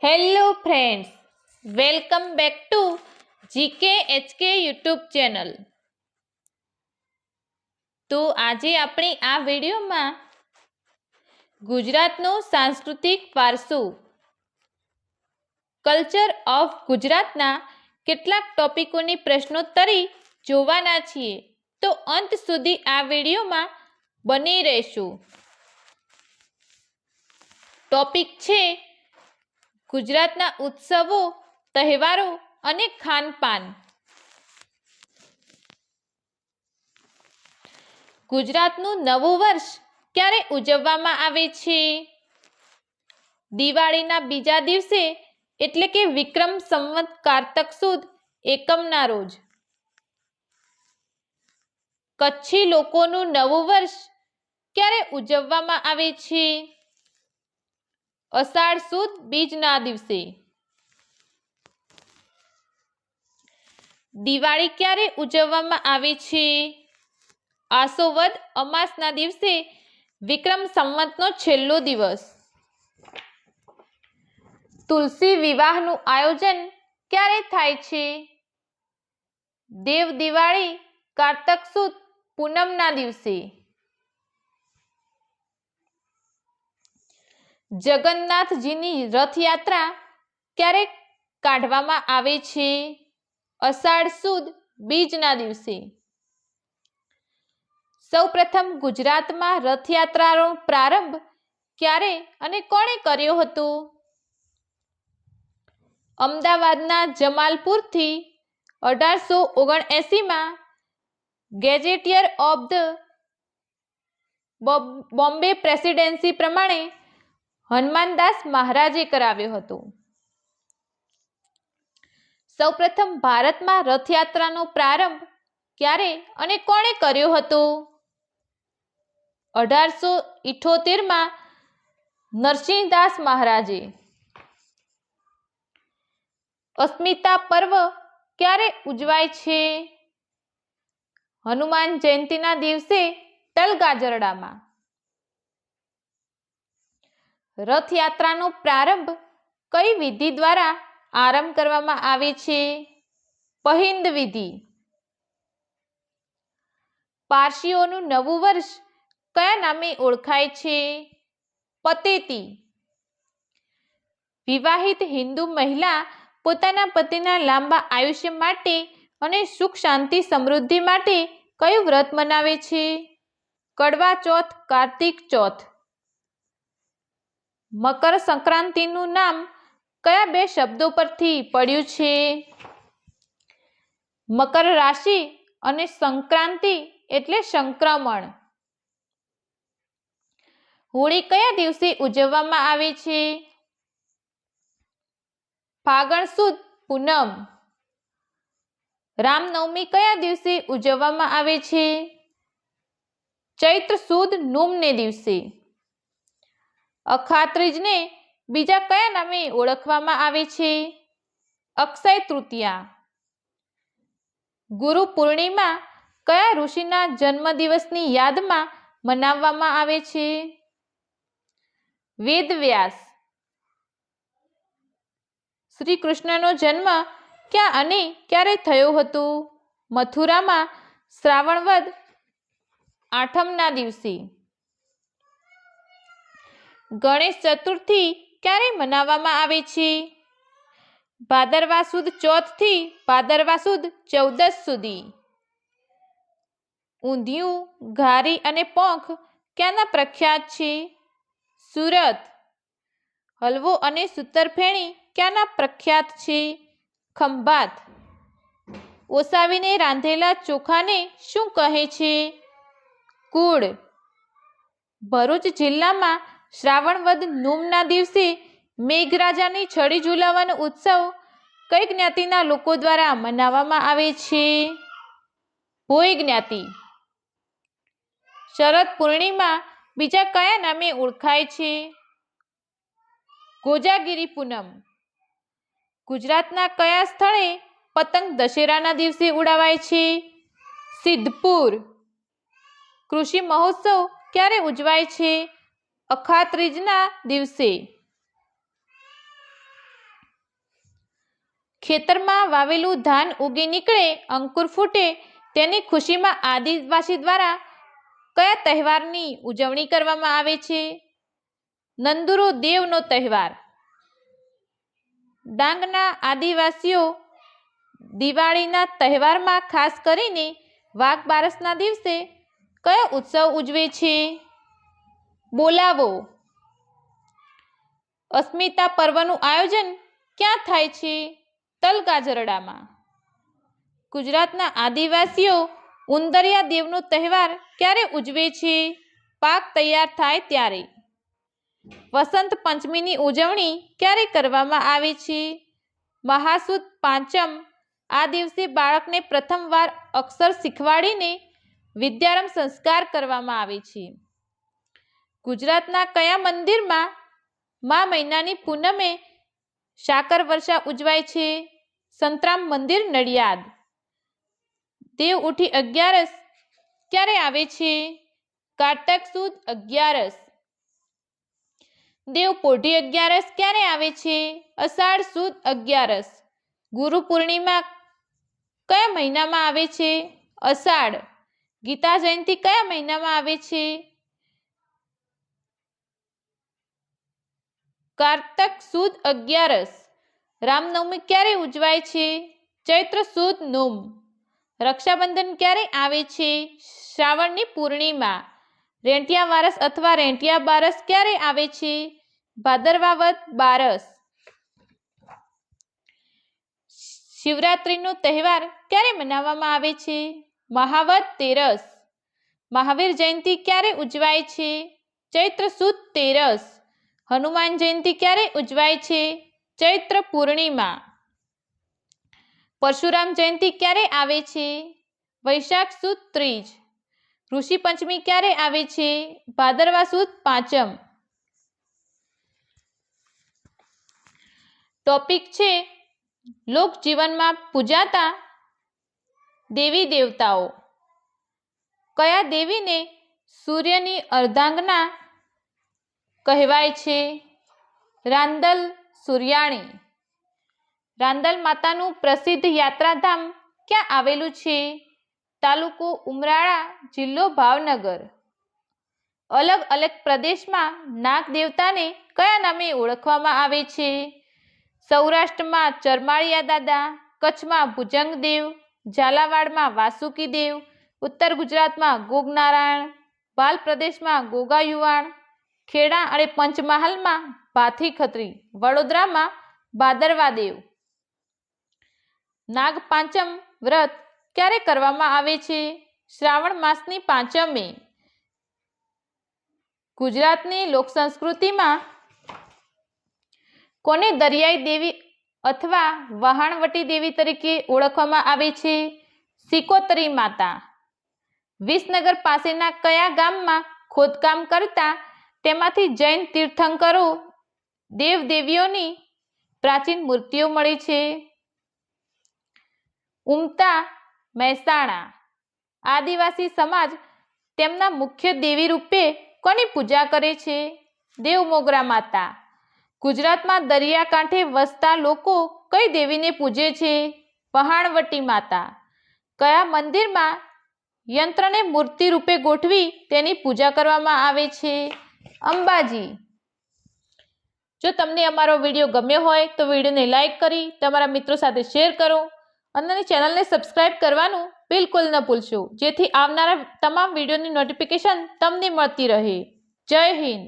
Hello friends, welcome back to GK HK YouTube channel. તો આજે આપણી આ વિડીયોમાં ગુજરાતનો સાંસ્કૃતિક વારસો કલ્ચર ઓફ ગુજરાતના કેટલાક ટોપિકોની પ્રશ્નોત્તરી જોવાના છીએ. તો અંત સુધી આ વિડીયોમાં બની રહેશું. ટોપિક છે ગુજરાતના ઉત્સવો, તહેવારો અને ખાનપાન. ગુજરાતનું નવું વર્ષ ક્યારે ઉજવવામાં આવે છે? દિવાળીના બીજા દિવસે એટલે કે વિક્રમ સંવત કારતક સુદ એકમના રોજ. કચ્છી લોકોનું નવું વર્ષ ક્યારે ઉજવવામાં આવે છે? અષાઢ સુદ બીજના દિવસે. દિવાળી ક્યારે ઉજવવામાં આવે છે? આસો વદ અમાસના દિવસે, વિક્રમ સંવતનો છેલ્લો દિવસ. તુલસી વિવાહનું આયોજન ક્યારે થાય છે? દેવ દિવાળી કારતક સુદ પૂનમના દિવસે. જગન્નાથજીની રથયાત્રા ક્યારે કાઢવામાં આવે છે? અષાઢ સુદ બીજના દિવસે. સૌપ્રથમ ગુજરાતમાં રથયાત્રાનો પ્રારંભ ક્યારે અને કોણે કર્યો હતો? અમદાવાદના જમાલપુરથી 1879માં ગેજેટિયર ઓફ ધ બોમ્બે પ્રેસિડેન્સી પ્રમાણે હનુમાનદાસ મહારાજે કરાવ્યો હતો. સૌપ્રથમ ભારતમાં રથયાત્રાનો પ્રારંભ ક્યારે અને કોણે કર્યો હતો? 1878માં નરસિંહદાસ મહારાજે. અસ્મિતા પર્વ ક્યારે ઉજવાય છે? હનુમાન જયંતીના દિવસે તલગાજરડામાં. રથયાત્રાનો પ્રારંભ કઈ વિધિ દ્વારા આરંભ કરવામાં આવે છે? પહિંદ વિધિ. પારસીઓનું નવું વર્ષ કયા નામે ઓળખાય છે? પતેતી. વિવાહિત હિન્દુ મહિલા પોતાના પતિના લાંબા આયુષ્ય માટે અને સુખ શાંતિ સમૃદ્ધિ માટે કયું વ્રત મનાવે છે? કડવા ચોથ, કાર્તિક ચોથ. મકર સંક્રાંતિનું નામ કયા બે શબ્દો પરથી પડ્યું છે? મકર રાશિ અને સંક્રાંતિ એટલે સંક્રમણ. હોળી કયા દિવસે ઉજવવામાં આવે છે? ફાગણ સુદ પૂનમ. રામનવમી કયા દિવસે ઉજવવામાં આવે છે? ચૈત્ર સુદ નોમને દિવસે. અખાત્રીજને બીજા કયા નામે ઓળખવામાં આવે છે? અક્ષય તૃતીયા. ગુરુ પૂર્ણિમા કયા ઋષિના જન્મદિવસની યાદમાં મનાવવામાં આવે છે? વેદવ્યાસ. શ્રી કૃષ્ણનો જન્મ ક્યાં અને ક્યારે થયો હતો? મથુરામાં શ્રાવણ વદ આઠમના દિવસે. ગણેશ ચતુર્થી ક્યારે મનાવવામાં આવે છે? ભાદરવા સુદ ચોથ થી ભાદરવા સુદ 14 સુધી. ઊંધિયું, ઘારી અને પોંખ ક્યાંના પ્રખ્યાત છે? સુરત. હલવો અને સૂતરફેણી ક્યાંના પ્રખ્યાત છે? ખંભાત. ઓસાવીને રાંધેલા ચોખાને શું કહે છે? કુળ. ભરૂચ જિલ્લામાં શ્રાવણ વદ નોમના દિવસે મેઘરાજાની છડી ઝુલાવવાનો ઉત્સવ કઈ જ્ઞાતિના લોકો દ્વારા મનાવવામાં આવે છે? ભોય જ્ઞાતિ. શરદ પૂર્ણિમા બીજા કયા નામે ઓળખાય છે? કોજાગીરી પૂનમ. ગુજરાતના કયા સ્થળે પતંગ દશેરાના દિવસે ઉડાવાય છે? સિદ્ધપુર. કૃષિ મહોત્સવ ક્યારે ઉજવાય છે? અખાત્રીજના દિવસે. ખેતરમાં વાવેલું ધાન ઉગી નીકળે, અંકુર ફૂટે, તેની ખુશીમાં આદિવાસી દ્વારા કયા તહેવારની ઉજવણી કરવામાં આવે છે? નંદુરો દેવનો તહેવાર. ડાંગના આદિવાસીઓ દિવાળીના તહેવારમાં ખાસ કરીને વાઘ બારસના દિવસે કયો ઉત્સવ ઉજવે છે? બોલાવો. અસ્મિતા પર્વનું આયોજન ક્યાં થાય છે? તલગાજરડામાં. ગુજરાતના આદિવાસીઓ ઉંદરિયા દેવનો તહેવાર ક્યારે ઉજવે છે? પાક તૈયાર થાય ત્યારે. વસંત પંચમીની ઉજવણી ક્યારે કરવામાં આવે છે? મહાસુદ પાંચમ. આ દિવસે બાળકને પ્રથમવાર અક્ષર શીખવાડીને વિદ્યારંભ સંસ્કાર કરવામાં આવે છે. ગુજરાતના કયા મંદિરમાં મા મહિનાની પૂનમે સાકર વર્ષા ઉજવાય છે? સંતરામ મંદિર, નડિયાદ. દેવ ઉઠી અગિયારસ ક્યારે આવે છે? કારતક સુદ અગિયારસ. દેવ પોઢી અગિયારસ ક્યારે આવે છે? અષાઢ સુદ અગિયારસ. ગુરુ પૂર્ણિમા કયા મહિનામાં આવે છે? અષાઢ. ગીતા જયંતિ કયા મહિનામાં આવે છે? કારતક સુદ અગિયારસ. રામનવમી ક્યારે ઉજવાય છે? ચૈત્ર સુદ નોમ. રક્ષાબંધન ક્યારે આવે છે? શ્રાવણની પૂર્ણિમા. રેંટિયા વારસ અથવા રેંટિયા બારસ ક્યારે આવે છે? ભાદરવા વદ બારસ. શિવરાત્રિનો તહેવાર ક્યારે મનાવવામાં આવે છે? મહાવદ તેરસ. મહાવીર જયંતિ ક્યારે ઉજવાય છે? ચૈત્ર સુદ તેરસ. હનુમાન જયંતિ ક્યારે ઉજવાય છે? ચૈત્ર પૂર્ણિમા. પરશુરામ જયંતિ ક્યારે આવે છે? વૈશાખ સુદ ત્રીજ. ઋષિ પંચમી ક્યારે આવે છે? ભાદરવા સુદ પાંચમ. ટોપિક છે લોક જીવનમાં પૂજાતા દેવી દેવતાઓ. કયા દેવીને સૂર્યની અર્ધાંગના કહેવાય છે? રાંદલ સૂર્યાણી. રાંદલ માતાનું પ્રસિદ્ધ યાત્રાધામ ક્યાં આવેલું છે? તાલુકો ઉમરાળા, જિલ્લો ભાવનગર. અલગ અલગ પ્રદેશમાં નાગ દેવતાને કયા નામે ઓળખવામાં આવે છે? સૌરાષ્ટ્રમાં ચરમાળિયા દાદા, કચ્છમાં ભુજંગ દેવ, ઝાલાવાડમાં વાસુકી દેવ, ઉત્તર ગુજરાતમાં ગોગનારાયણ, ભાલ પ્રદેશમાં ગોગા યુવાણ, ખેડા અને પંચમહાલમાં ભાથી ખત્રી, વડોદરામાં ભાદરવા દેવ. નાગ પાંચમ વ્રત ક્યારે કરવામાં આવે છે? શ્રાવણ માસની પાંચમે. ગુજરાતની લોકસંસ્કૃતિમાં કોને દરિયાઈ દેવી અથવા વહાણવટી દેવી તરીકે ઓળખવામાં આવે છે? સિકોતરી માતા. વિસનગર પાસેના કયા ગામમાં ખોદકામ કરતા તેમાંથી જૈન તીર્થંકરો દેવદેવીઓની પ્રાચીન મૂર્તિઓ મળી છે? ઉમતા, મહેસાણા. આદિવાસી સમાજ તેમના મુખ્ય દેવી રૂપે કોની પૂજા કરે છે? દેવમોગરા માતા. ગુજરાતમાં દરિયાકાંઠે વસતા લોકો કઈ દેવીને પૂજે છે? વહાણવટી માતા. કયા મંદિરમાં યંત્રને મૂર્તિ રૂપે ગોઠવી તેની પૂજા કરવામાં આવે છે? અંબાજી. જો તમને અમારો વિડીયો ગમ્યો હોય તો વિડીયોને લાઈક કરી તમારા મિત્રો સાથે શેર કરો અને ચેનલને સબસ્ક્રાઈબ કરવાનું બિલકુલ ન ભૂલશો, જેથી આવનારા તમામ વિડીયોની નોટિફિકેશન તમને મળતી રહે. જય હિન્દ.